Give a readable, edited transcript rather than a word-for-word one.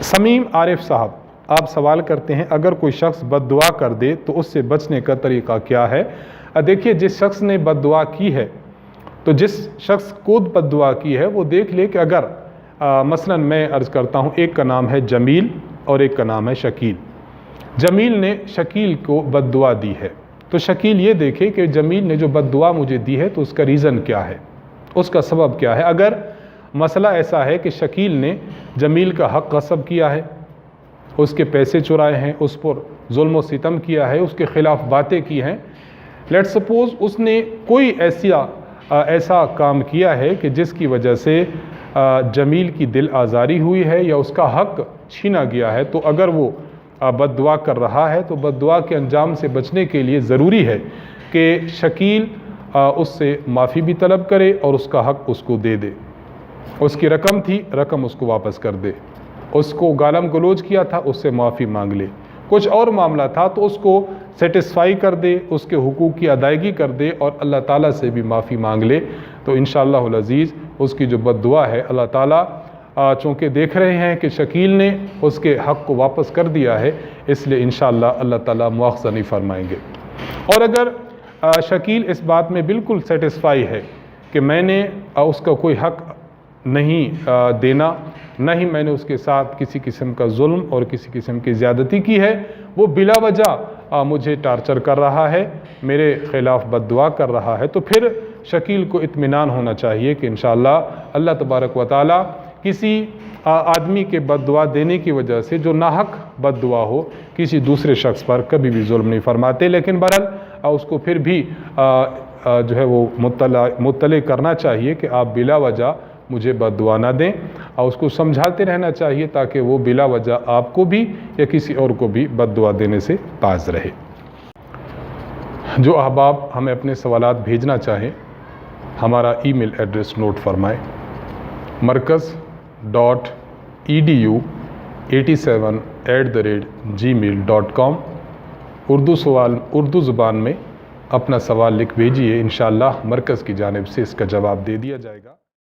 समीम आरिफ साहब, आप सवाल करते हैं अगर कोई शख्स बद्दुआ कर दे तो उससे बचने का तरीक़ा क्या है। देखिए, जिस शख्स ने बद्दुआ की है, तो जिस शख्स को बद्दुआ की है वो देख ले कि अगर मसलन मैं अर्ज़ करता हूँ, एक का नाम है जमील और एक का नाम है शकील। जमील ने शकील को बद्दुआ दी है, तो शकील ये देखे कि जमील ने जो बद्दुआ मुझे दी है तो उसका रीज़न क्या है, उसका सबब क्या है। अगर मसला ऐसा है कि शकील ने जमील का हक़ गस्ब किया है, उसके पैसे चुराए हैं, उस पर जुल्म व सितम किया है, उसके ख़िलाफ़ बातें की हैं, लेट सपोज़ उसने कोई ऐसा काम किया है कि जिसकी वजह से जमील की दिल आज़ारी हुई है या उसका हक़ छीना गया है, तो अगर वो बद्दुआ कर रहा है तो बद्दुआ के अंजाम से बचने के लिए ज़रूरी है कि शकील उससे माफ़ी भी तलब करे और उसका हक़ उसको दे दे। उसकी रकम थी, रकम उसको वापस कर दे। उसको गालम गलोच किया था, उससे माफ़ी मांग ले। कुछ और मामला था तो उसको सेटिस्फाई कर दे, उसके हुकूक की अदायगी कर दे और अल्लाह ताला से भी माफ़ी मांग ले। तो इंशाअल्लाहुल अज़ीज़ उसकी जो बद्दुआ है, अल्लाह ताला चूँकि देख रहे हैं कि शकील ने उसके हक़ को वापस कर दिया है, इसलिए इंशाअल्लाह अल्लाह ताला मुआख़ज़ा नहीं फरमाएंगे। और अगर शकील इस बात में बिल्कुल सेटिस्फाई है कि मैंने उसका कोई हक़ नहीं देना, न ही मैंने उसके साथ किसी किस्म का जुल्म और किसी किस्म की ज़्यादती की है, वो बिला वजह मुझे टार्चर कर रहा है, मेरे ख़िलाफ़ बद्दुआ कर रहा है, तो फिर शकील को इत्मीनान होना चाहिए कि इंशाअल्लाह अल्लाह तबारक व तआला किसी आदमी के बद्दुआ देने की वजह से जो नाहक बद्दुआ हो, किसी दूसरे शख्स पर कभी भी जुल्म नहीं फरमाते। लेकिन बहरहाल उसको फिर भी जो है वो मुत्तले करना चाहिए कि आप बिला वजह मुझे बद्दुआ ना दें, और उसको समझाते रहना चाहिए ताकि वो बिला वजह आपको भी या किसी और को भी बद्दुआ देने से बाज रहे। जो अहबाब हमें अपने सवालात भेजना चाहें, हमारा ईमेल एड्रेस नोट फरमाएं, markaz.edu87@gmail.com। उर्दू ज़ुबान में अपना सवाल लिख भेजिए, इंशाअल्लाह मरकज़ की जानिब से इसका जवाब दे दिया जाएगा।